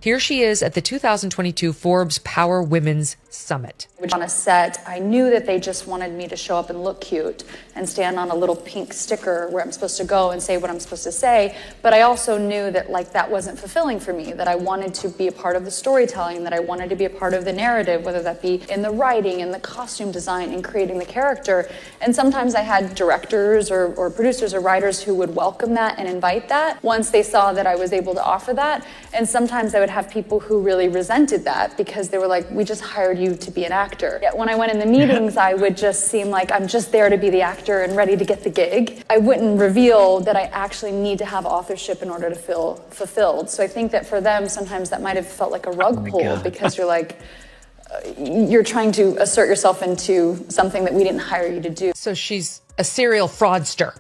Here she is at the 2022 Forbes Power Women's Summit. On a set, I knew that they just wanted me to show up and look cute and stand on a little pink sticker where I'm supposed to go and say what I'm supposed to say. But I also knew that that wasn't fulfilling for me, that I wanted to be a part of the storytelling, that I wanted to be a part of the narrative, whether that be in the writing, in the costume design, in creating the character. And sometimes I had directors or producers or writers who would welcome that and invite that once they saw that I was able to offer that. And sometimes I would have people who really resented that because they were like, we just hired you to be an actor. Yet when I went in the meetings, I would just seem like I'm just there to be the actor and ready to get the gig. I wouldn't reveal that I actually need to have authorship in order to feel fulfilled. So I think that for them, sometimes that might have felt like a rug pull because you're like, you're trying to assert yourself into something that we didn't hire you to do. So she's a serial fraudster.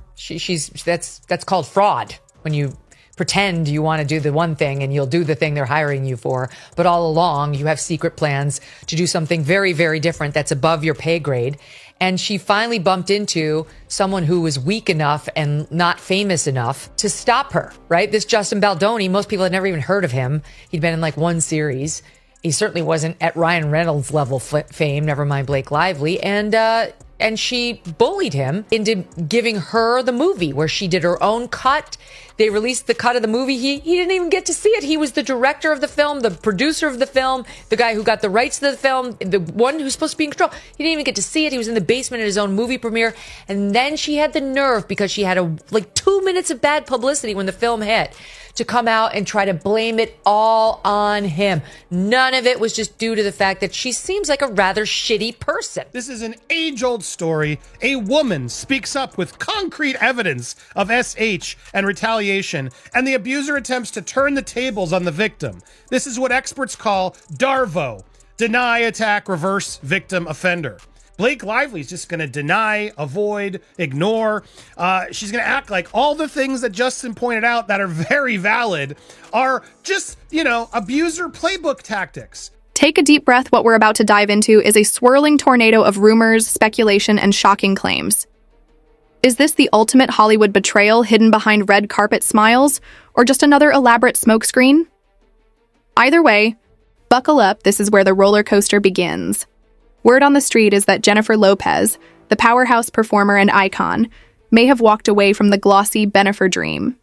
That's called fraud, when you pretend you want to do the one thing and you'll do the thing they're hiring you for, but all along you have secret plans to do something very, very different that's above your pay grade. And she finally bumped into someone who was weak enough and not famous enough to stop her, right? This Justin Baldoni, most people had never even heard of him. He'd been in like one series. He certainly wasn't at Ryan Reynolds level fame, never mind Blake Lively. And she bullied him into giving her the movie where she did her own cut. They released the cut of the movie. He didn't even get to see it. He was the director of the film, the producer of the film, the guy who got the rights to the film, the one who's supposed to be in control. He didn't even get to see it. He was in the basement at his own movie premiere. And then she had the nerve, because she had 2 minutes of bad publicity when the film hit, to come out and try to blame it all on him. None of it was just due to the fact that she seems like a rather shitty person. This is an age-old story. A woman speaks up with concrete evidence of SH and retaliation, and the abuser attempts to turn the tables on the victim. This is what experts call DARVO, deny, attack, reverse, victim, offender. Blake Lively's just going to deny, avoid, ignore. She's going to act like all the things that Justin pointed out that are very valid are just, abuser playbook tactics. Take a deep breath. What we're about to dive into is a swirling tornado of rumors, speculation, and shocking claims. Is this the ultimate Hollywood betrayal hidden behind red carpet smiles, or just another elaborate smokescreen? Either way, buckle up. This is where the roller coaster begins. Word on the street is that Jennifer Lopez, the powerhouse performer and icon, may have walked away from the glossy Ben Affleck dream.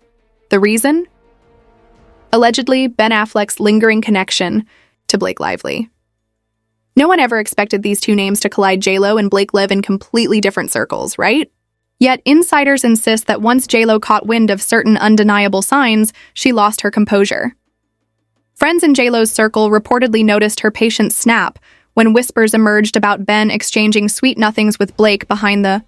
The reason? Allegedly, Ben Affleck's lingering connection to Blake Lively. No one ever expected these two names to collide. J.Lo and Blake live in completely different circles, right? Yet insiders insist that once J.Lo caught wind of certain undeniable signs, she lost her composure. Friends in J.Lo's circle reportedly noticed her patient snap when whispers emerged about Ben exchanging sweet nothings with Blake behind the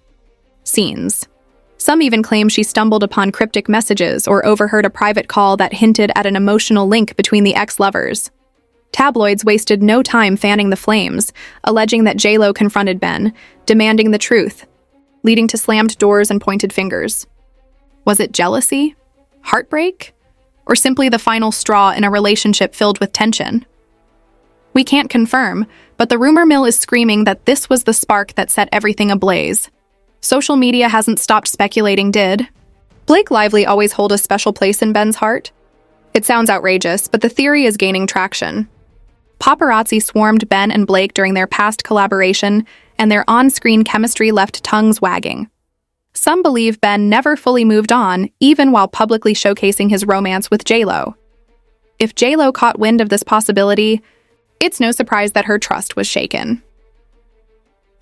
scenes. Some even claim she stumbled upon cryptic messages or overheard a private call that hinted at an emotional link between the ex-lovers. Tabloids wasted no time fanning the flames, alleging that J.Lo confronted Ben, demanding the truth, leading to slammed doors and pointed fingers. Was it jealousy? Heartbreak? Or simply the final straw in a relationship filled with tension? We can't confirm, but the rumor mill is screaming that this was the spark that set everything ablaze. Social media hasn't stopped speculating, did Blake Lively always hold a special place in Ben's heart? It sounds outrageous, but the theory is gaining traction. Paparazzi swarmed Ben and Blake during their past collaboration, and their on-screen chemistry left tongues wagging. Some believe Ben never fully moved on, even while publicly showcasing his romance with J.Lo. If J.Lo caught wind of this possibility, it's no surprise that her trust was shaken.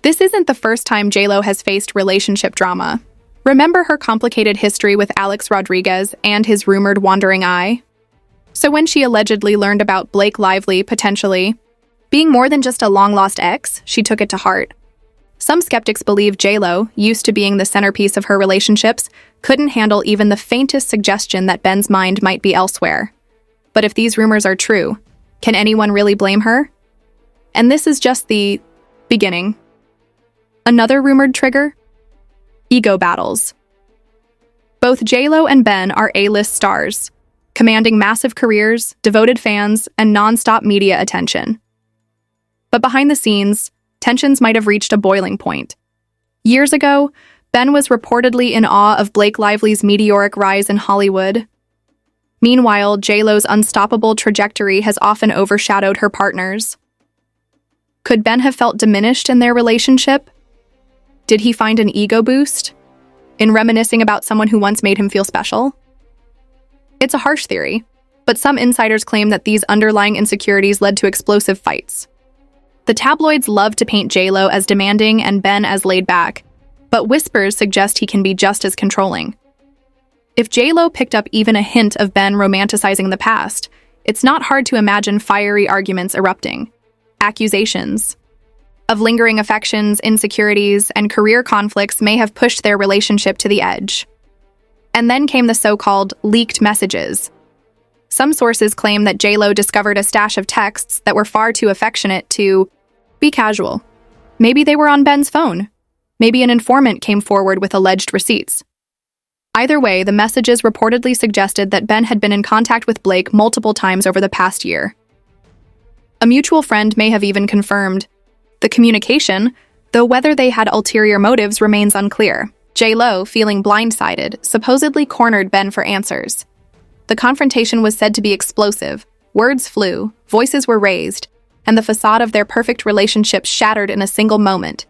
This isn't the first time J.Lo has faced relationship drama. Remember her complicated history with Alex Rodriguez and his rumored wandering eye? So when she allegedly learned about Blake Lively potentially being more than just a long-lost ex, she took it to heart. Some skeptics believe J.Lo, used to being the centerpiece of her relationships, couldn't handle even the faintest suggestion that Ben's mind might be elsewhere. But if these rumors are true, can anyone really blame her? And this is just the beginning. Another rumored trigger? Ego battles. Both J.Lo and Ben are A-list stars, commanding massive careers, devoted fans, and non-stop media attention. But behind the scenes, tensions might have reached a boiling point. Years ago, Ben was reportedly in awe of Blake Lively's meteoric rise in Hollywood. Meanwhile, J.Lo's unstoppable trajectory has often overshadowed her partner's. Could Ben have felt diminished in their relationship? Did he find an ego boost in reminiscing about someone who once made him feel special? It's a harsh theory, but some insiders claim that these underlying insecurities led to explosive fights. The tabloids love to paint J.Lo as demanding and Ben as laid back, but whispers suggest he can be just as controlling. If J.Lo picked up even a hint of Ben romanticizing the past, it's not hard to imagine fiery arguments erupting. Accusations of lingering affections, insecurities, and career conflicts may have pushed their relationship to the edge. And then came the so-called leaked messages. Some sources claim that J.Lo discovered a stash of texts that were far too affectionate to be casual. Maybe they were on Ben's phone. Maybe an informant came forward with alleged receipts. Either way, the messages reportedly suggested that Ben had been in contact with Blake multiple times over the past year. A mutual friend may have even confirmed the communication, though whether they had ulterior motives remains unclear. J.Lo, feeling blindsided, supposedly cornered Ben for answers. The confrontation was said to be explosive. Words flew, voices were raised, and the facade of their perfect relationship shattered in a single moment.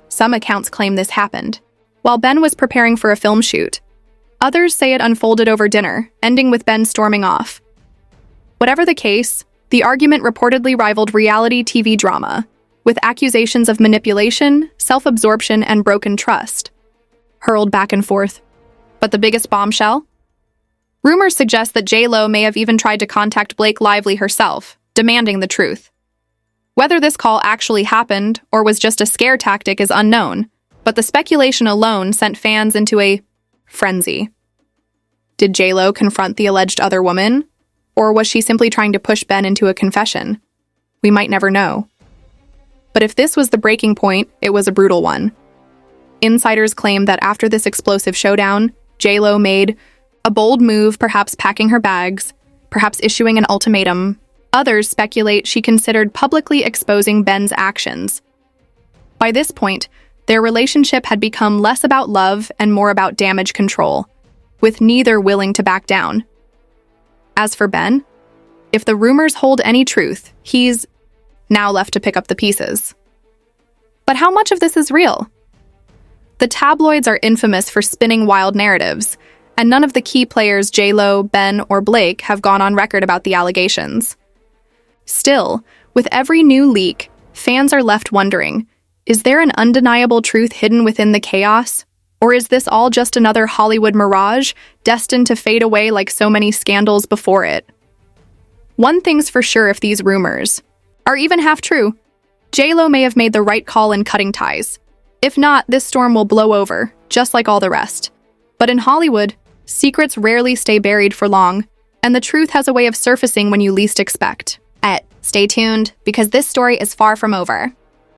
Some accounts claim this happened while Ben was preparing for a film shoot. Others say it unfolded over dinner, ending with Ben storming off. Whatever the case, the argument reportedly rivaled reality TV drama, with accusations of manipulation, self-absorption, and broken trust hurled back and forth. But the biggest bombshell? Rumors suggest that J.Lo may have even tried to contact Blake Lively herself, demanding the truth. Whether this call actually happened or was just a scare tactic is unknown, but the speculation alone sent fans into a frenzy. Did J.Lo confront the alleged other woman? Or was she simply trying to push Ben into a confession? We might never know. But if this was the breaking point, it was a brutal one. Insiders claim that after this explosive showdown, J.Lo made a bold move, perhaps packing her bags, perhaps issuing an ultimatum. Others speculate she considered publicly exposing Ben's actions. By this point, their relationship had become less about love and more about damage control, with neither willing to back down. As for Ben, if the rumors hold any truth, he's now left to pick up the pieces. But how much of this is real? The tabloids are infamous for spinning wild narratives, and none of the key players J.Lo, Ben, or Blake have gone on record about the allegations. Still, with every new leak, fans are left wondering, is there an undeniable truth hidden within the chaos? Or is this all just another Hollywood mirage, destined to fade away like so many scandals before it? One thing's for sure, if these rumors are even half true, J.Lo may have made the right call in cutting ties. If not, this storm will blow over, just like all the rest. But in Hollywood, secrets rarely stay buried for long, and the truth has a way of surfacing when you least expect. Stay tuned, because this story is far from over.